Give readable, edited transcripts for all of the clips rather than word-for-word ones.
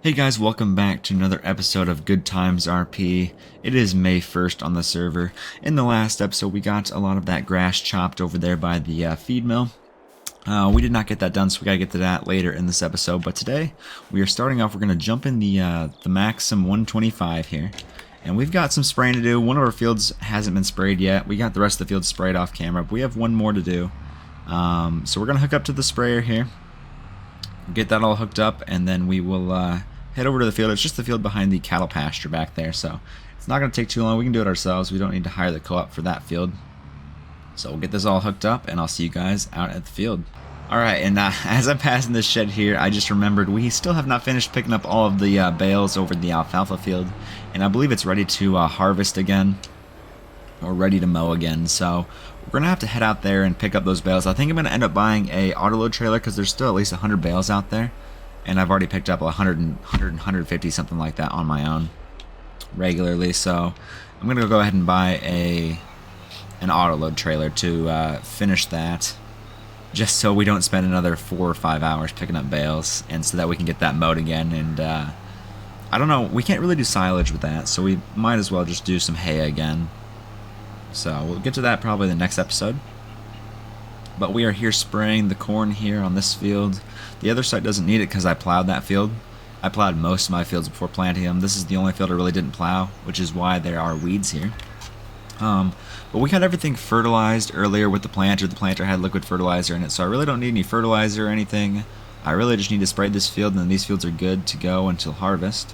Hey guys, welcome back to another episode of Good Times RP. It is May 1st on the server. In the last episode, we got a lot of that grass chopped over there by the feed mill. We did not get that done, so we gotta get to that later in this episode. But today, we are starting off. We're gonna jump in the Maxim 125 here, and we've got some spraying to do. One of our fields hasn't been sprayed yet. We got the rest of the field sprayed off camera, but we have one more to do. So we're gonna hook up to the sprayer here, get that all hooked up, and then we will head over to the field. It's just the field behind the cattle pasture back there, so it's not going to take too long. We can do it ourselves. We don't need to hire the co-op for that field. So we'll get this all hooked up, and I'll see you guys out at the field. Alright, and as I'm passing this shed here, I just remembered we still have not finished picking up all of the bales over the alfalfa field, and I believe it's ready to harvest again, or ready to mow again, so we're going to have to head out there and pick up those bales. I think I'm going to end up buying a autoload trailer, because there's still at least 100 bales out there. And I've already picked up 150, something like that on my own regularly. So I'm going to go ahead and buy an autoload trailer to finish that. Just so we don't spend another 4 or 5 hours picking up bales. And so that we can get that mowed again. And I don't know, we can't really do silage with that. So we might as well just do some hay again. So we'll get to that probably the next episode. But we are here spraying the corn here on this field. The other side doesn't need it because I plowed that field. I plowed most of my fields before planting them. This is the only field I really didn't plow, which is why there are weeds here. But we got everything fertilized earlier with the planter. The planter had liquid fertilizer in it, so I really don't need any fertilizer or anything. I really just need to spray this field, and then these fields are good to go until harvest.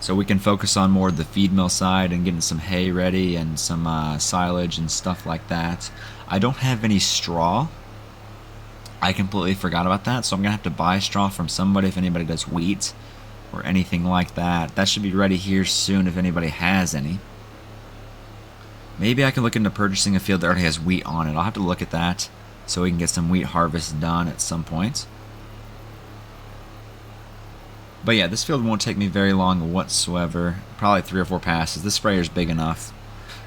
So we can focus on more of the feed mill side and getting some hay ready and some silage and stuff like that. I don't have any straw. I completely forgot about that, so I'm going to have to buy straw from somebody if anybody does wheat or anything like that. That should be ready here soon if anybody has any. Maybe I can look into purchasing a field that already has wheat on it. I'll have to look at that so we can get some wheat harvest done at some point. But yeah, this field won't take me very long whatsoever. Probably 3 or 4 passes. This sprayer's big enough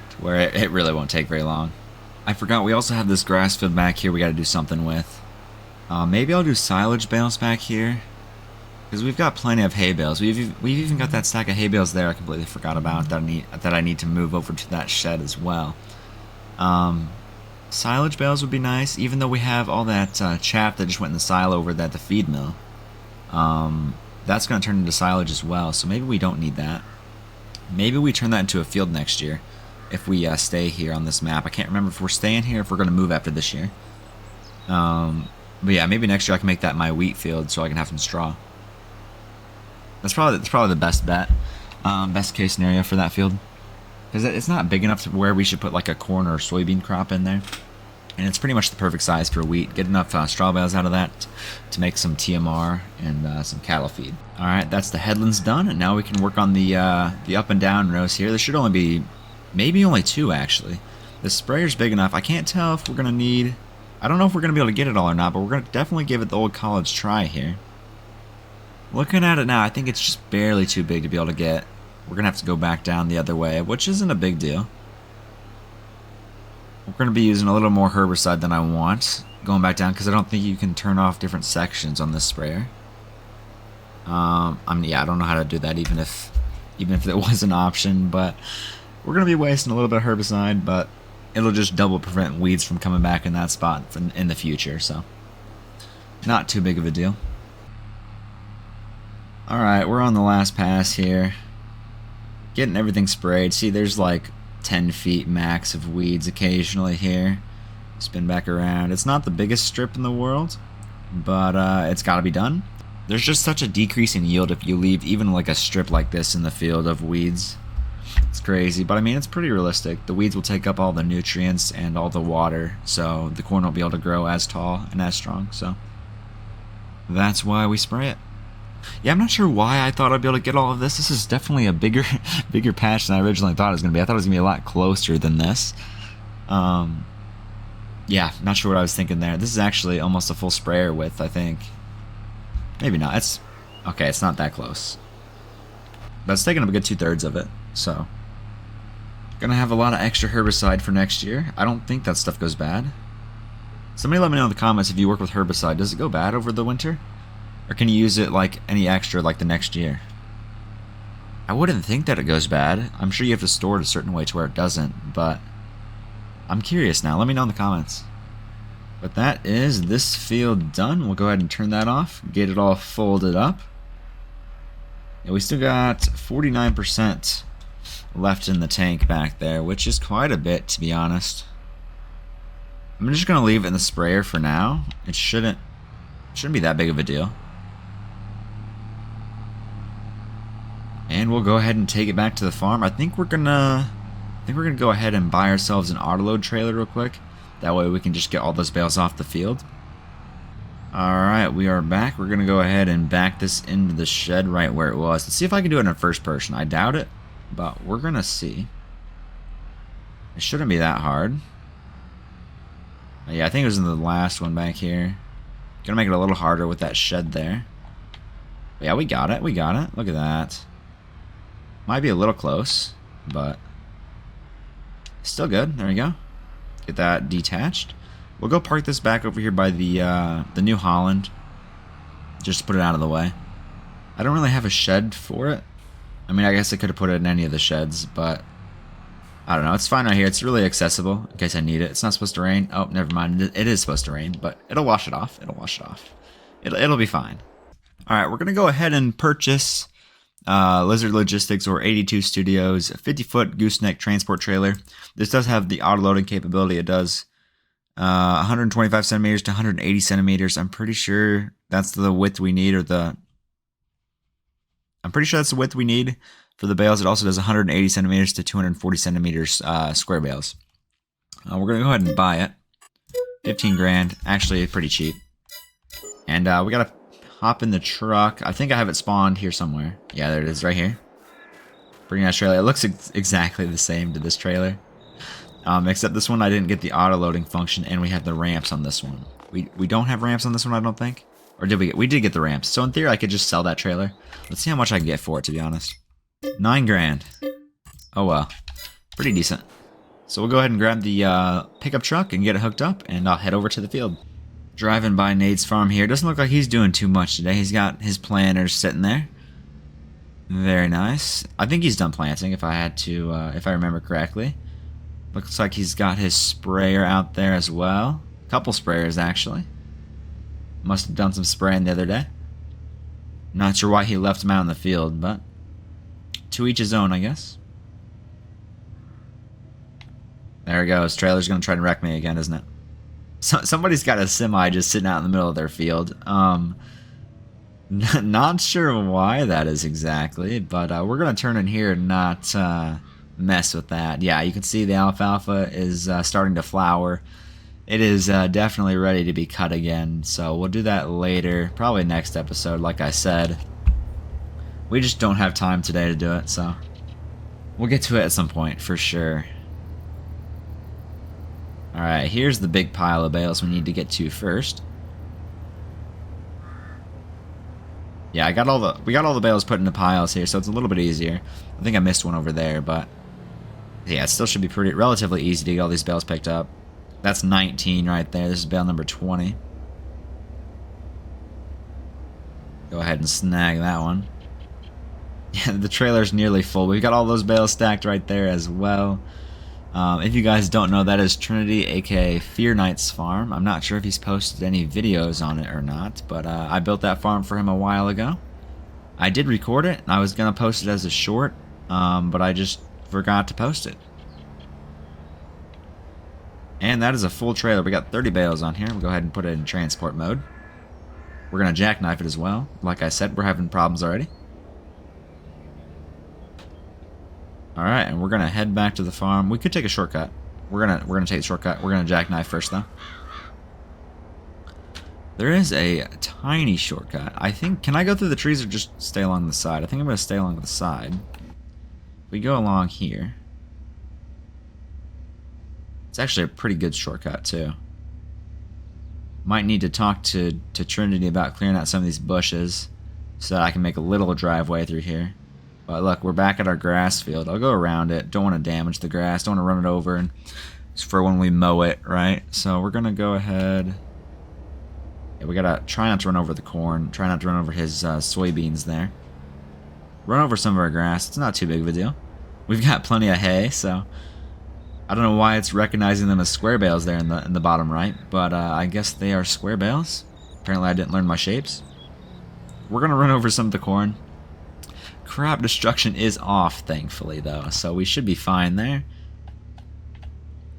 to where it really won't take very long. I forgot we also have this grass field back here we got to do something with. Maybe I'll do silage bales back here, because we've got plenty of hay bales. We've even got that stack of hay bales there I completely forgot about that I need to move over to that shed as well. Silage bales would be nice, even though we have all that chaff that just went in the silo over at the feed mill. That's going to turn into silage as well, so maybe we don't need that. Maybe we turn that into a field next year if we stay here on this map. I can't remember if we're staying here or if we're going to move after this year. But yeah, maybe next year I can make that my wheat field so I can have some straw. That's probably the best bet, best case scenario for that field, because it's not big enough to where we should put like a corn or soybean crop in there, and it's pretty much the perfect size for wheat. Get enough straw bales out of that to make some TMR and some cattle feed. All right, that's the headlands done, and now we can work on the up and down rows here. There should only be maybe only 2 actually. The sprayer's big enough. I can't tell if we're gonna need. I don't know if we're going to be able to get it all or not, but we're going to definitely give it the old college try here. Looking at it now, I think it's just barely too big to be able to get. We're going to have to go back down the other way, which isn't a big deal. We're going to be using a little more herbicide than I want, going back down, because I don't think you can turn off different sections on this sprayer. I don't know how to do that, even if it was an option, but we're going to be wasting a little bit of herbicide, but it'll just double prevent weeds from coming back in that spot in the future, so not too big of a deal. Alright, we're on the last pass here. Getting everything sprayed. See, there's like 10 feet max of weeds occasionally here. Spin back around. It's not the biggest strip in the world, but it's got to be done. There's just such a decrease in yield if you leave even like a strip like this in the field of weeds. It's crazy, but I mean, it's pretty realistic. The weeds will take up all the nutrients and all the water, so the corn won't be able to grow as tall and as strong, so that's why we spray it. Yeah, I'm not sure why I thought I'd be able to get all of this. This is definitely a bigger patch than I originally thought it was going to be. I thought it was going to be a lot closer than this. Yeah, not sure what I was thinking there. This is actually almost a full sprayer width, I think. Maybe not. It's not that close. But it's taking up a good 2/3 of it. So, gonna have a lot of extra herbicide for next year. I don't think that stuff goes bad. Somebody let me know in the comments if you work with herbicide. Does it go bad over the winter? Or can you use it like any extra like the next year? I wouldn't think that it goes bad. I'm sure you have to store it a certain way to where it doesn't, but I'm curious now. Let me know in the comments. But that is this field done. We'll go ahead and turn that off, get it all folded up. And we still got 49% left in the tank back there, which is quite a bit, to be honest. I'm just gonna leave it in the sprayer for now. It shouldn't be that big of a deal. And we'll go ahead and take it back to the farm. I think we're gonna go ahead and buy ourselves an autoload trailer real quick. That way we can just get all those bales off the field. Alright, we are back. We're gonna go ahead and back this into the shed right where it was. Let's see if I can do it in first person. I doubt it, but we're gonna see. It shouldn't be that hard. Yeah, I think it was in the last one back here. Gonna make it a little harder with that shed there. But yeah, we got it. We got it. Look at that. Might be a little close, but still good. There we go. Get that detached. We'll go park this back over here by the New Holland. Just to put it out of the way. I don't really have a shed for it. I mean, I guess I could have put it in any of the sheds, but I don't know. It's fine right here. It's really accessible in case I need it. It's not supposed to rain. Oh, never mind. It is supposed to rain, but it'll wash it off. It'll wash it off. It'll be fine. All right, we're gonna go ahead and purchase Lizard Logistics or 82 Studios 50-foot gooseneck transport trailer. This does have the auto loading capability. It does 125 centimeters to 180 centimeters. I'm pretty sure that's the width we need, I'm pretty sure that's the width we need for the bales. It also does 180 centimeters to 240 centimeters square bales. We're gonna go ahead and buy it. 15 grand, actually pretty cheap. And we gotta hop in the truck. I think I have it spawned here somewhere. Yeah, there it is, right here. Pretty nice trailer. It looks exactly the same to this trailer. Except this one I didn't get the auto loading function, and we have the ramps on this one. We don't have ramps on this one, I don't think. Or did we? We did get the ramps. So in theory, I could just sell that trailer. Let's see how much I can get for it, to be honest. 9 grand. Oh well, pretty decent. So we'll go ahead and grab the pickup truck and get it hooked up, and I'll head over to the field. Driving by Nate's farm here. Doesn't look like he's doing too much today. He's got his planters sitting there. Very nice. I think he's done planting, if I remember correctly. Looks like he's got his sprayer out there as well. A couple sprayers, actually. Must have done some spraying the other day. Not sure why he left him out in the field, but to each his own, I guess. There it goes. Trailer's gonna try to wreck me again, isn't it? Somebody's got a semi just sitting out in the middle of their field. Not sure why that is exactly, but we're gonna turn in here and not mess with that. Yeah, you can see the alfalfa is starting to flower. It is definitely ready to be cut again, so we'll do that later, probably next episode, like I said. We just don't have time today to do it, so we'll get to it at some point, for sure. Alright, here's the big pile of bales we need to get to first. Yeah, we got all the bales put into piles here, so it's a little bit easier. I think I missed one over there, but yeah, it still should be relatively easy to get all these bales picked up. That's 19 right there. This is bale number 20. Go ahead and snag that one. Yeah, the trailer's nearly full. We've got all those bales stacked right there as well. If you guys don't know, that is Trinity, aka Fear Knight's farm. I'm not sure if he's posted any videos on it or not, but I built that farm for him a while ago. I did record it, and I was going to post it as a short, but I just forgot to post it. And that is a full trailer. We got 30 bales on here. We'll go ahead and put it in transport mode. We're going to jackknife it as well. Like I said, we're having problems already. Alright, and we're going to head back to the farm. We could take a shortcut. We're gonna take the shortcut. We're going to jackknife first, though. There is a tiny shortcut. I think... Can I go through the trees or just stay along the side? I think I'm going to stay along the side. We go along here. It's actually a pretty good shortcut, too. Might need to talk to Trinity about clearing out some of these bushes so that I can make a little driveway through here. But look, we're back at our grass field. I'll go around it. Don't want to damage the grass. Don't want to run it over and for when we mow it, right? So we're going to go ahead. Yeah, we gotta try not to run over the corn. Try not to run over his soybeans there. Run over some of our grass. It's not too big of a deal. We've got plenty of hay, so I don't know why it's recognizing them as square bales there in the bottom right, but I guess they are square bales. Apparently I didn't learn my shapes. We're gonna run over some of the corn. Crop destruction is off, thankfully, though, so we should be fine there.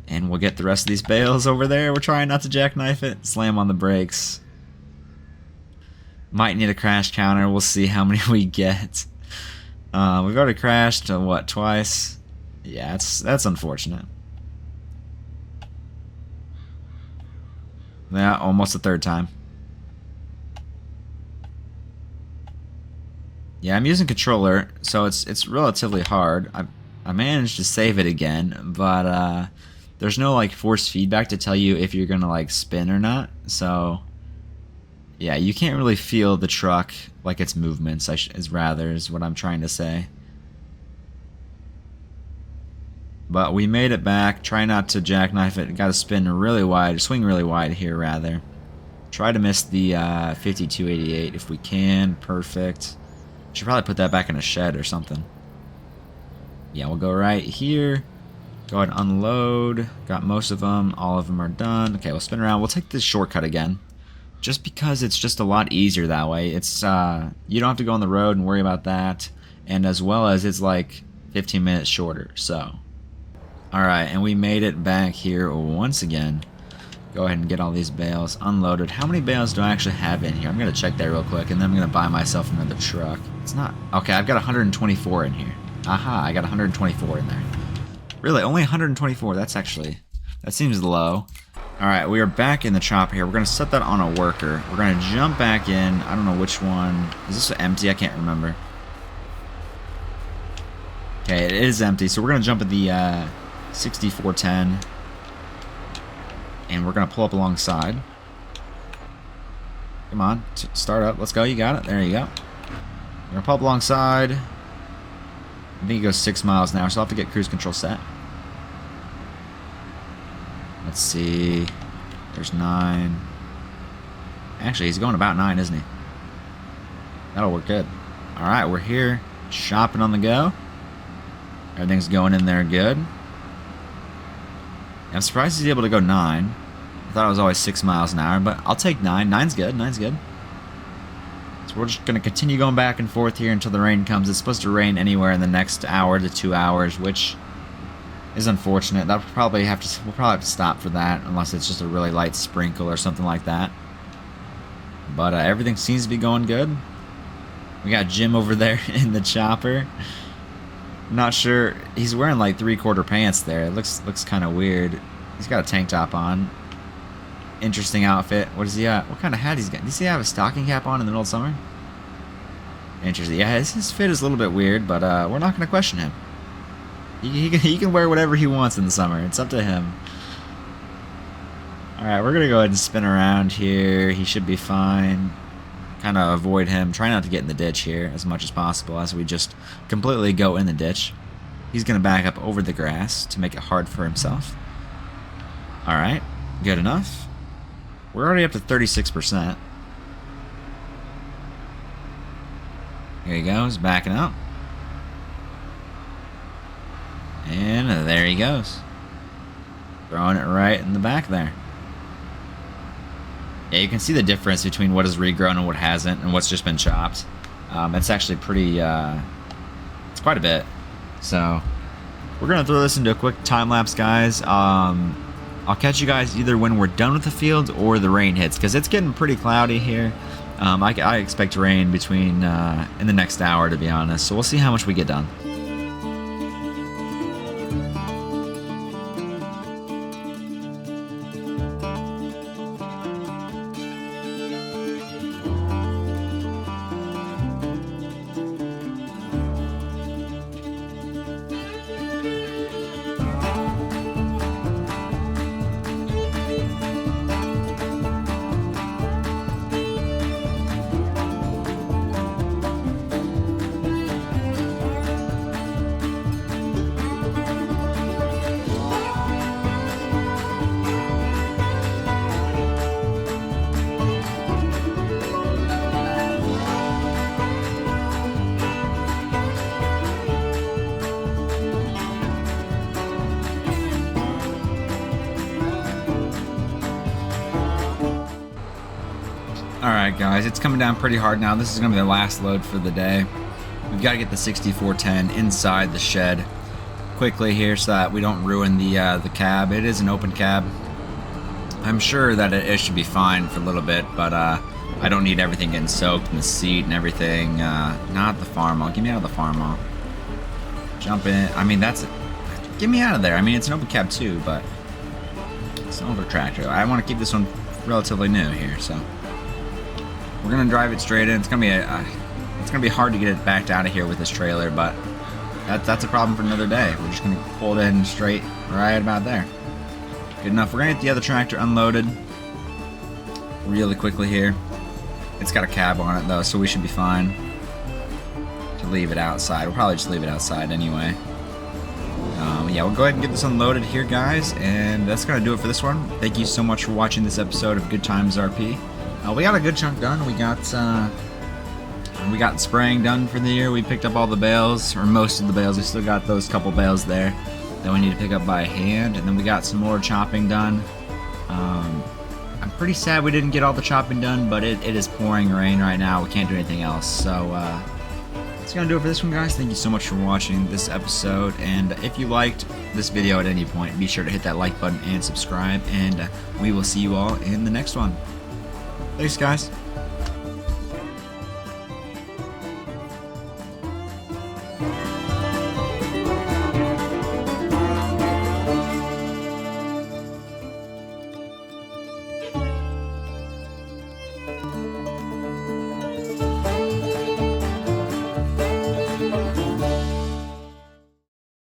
And we'll get the rest of these bales over there. We're trying not to jackknife it. Slam on the brakes. Might need a crash counter. We'll see how many we get. We've already crashed, what, twice? Yeah, that's unfortunate. Yeah, almost the third time. Yeah, I'm using controller, so it's relatively hard. I managed to save it again, but there's no like force feedback to tell you if you're gonna like spin or not. So yeah, you can't really feel the truck like its movements. Is what I'm trying to say. But we made it back. Try not to jackknife it. Got to spin really wide, swing really wide here rather. Try to miss the 5288 if we can. Perfect. Should probably put that back in a shed or something. Yeah, we'll go right here. Go ahead and unload. Got most of them. All of them are done. Okay, we'll spin around. We'll take this shortcut again. Just because it's just a lot easier that way. It's you don't have to go on the road and worry about that. And as well as it's like 15 minutes shorter. So, alright, and we made it back here once again. Go ahead and get all these bales unloaded. How many bales do I actually have in here? I'm going to check that real quick, and then I'm going to buy myself another truck. It's not... Okay, I've got 124 in here. Aha, I got 124 in there. Really, only 124? That's actually... That seems low. Alright, we are back in the chopper here. We're going to set that on a worker. We're going to jump back in. I don't know which one. Is this empty? I can't remember. Okay, it is empty, so we're going to jump at the 6410. And we're going to pull up alongside. Come on, start up. Let's go. You got it. There you go. We're going to pull up alongside. I think it goes 6 miles an hour, so I'll have to get cruise control set. Let's see. There's 9. Actually, he's going about 9, isn't he? That'll work good. Alright, we're here. Shopping on the go. Everything's going in there good. I'm surprised he's able to go 9. I thought it was always 6 miles an hour, but I'll take 9. 9's good. 9's good. So we're just going to continue going back and forth here until the rain comes. It's supposed to rain anywhere in the next hour to 2 hours, which is unfortunate. We'll probably have to stop for that, unless it's just a really light sprinkle or something like that. But everything seems to be going good. We got Jim over there in the chopper. Not sure. He's wearing like 3/4 pants there. It looks kind of weird. He's got a tank top on. Interesting outfit. What is he at? What kind of hat he's got? Does he have a stocking cap on in the middle of summer? Interesting. Yeah, his fit is a little bit weird, but we're not going to question him. He can wear whatever he wants in the summer. It's up to him. Alright, we're going to go ahead and spin around here. He should be fine. Kind of avoid him. Try not to get in the ditch here as much as possible as we just completely go in the ditch. He's going to back up over the grass to make it hard for himself. Alright, good enough. We're already up to 36%. Here he goes, backing up. And there he goes. Throwing it right in the back there. Yeah, you can see the difference between what is regrown and what hasn't, and what's just been chopped. It's actually pretty, it's quite a bit. So, we're going to throw this into a quick time-lapse, guys. I'll catch you guys either when we're done with the field or the rain hits, because it's getting pretty cloudy here. I expect rain between, in the next hour, to be honest. So we'll see how much we get done. Alright guys, it's coming down pretty hard now. This is going to be the last load for the day. We've got to get the 6410 inside the shed quickly here so that we don't ruin the cab. It is an open cab. I'm sure that it should be fine for a little bit, but I don't need everything getting soaked in the seat and everything. Not the farm-all. Get me out of the farm-all. Jump in. I mean, that's it. Get me out of there. I mean, it's an open cab too, but it's an older tractor. I want to keep this one relatively new here, so we're gonna drive it straight in. It's gonna be hard to get it backed out of here with this trailer, but that's a problem for another day. We're just gonna pull it in straight right about there. Good enough. We're gonna get the other tractor unloaded really quickly here. It's got a cab on it though, so we should be fine to leave it outside. We'll probably just leave it outside anyway. Yeah, we'll go ahead and get this unloaded here, guys, and that's gonna do it for this one. Thank you so much for watching this episode of Good Times RP. We got a good chunk done. We got spraying done for the year. We picked up all the bales, or most of the bales. We still got those couple bales there that we need to pick up by hand, and then we got some more chopping done. I'm pretty sad we didn't get all the chopping done, but it is pouring rain right now. We can't do anything else, so that's gonna do it for this one, guys. Thank you so much for watching this episode, and if you liked this video at any point, be sure to hit that like button and subscribe, and we will see you all in the next one. Thanks, guys.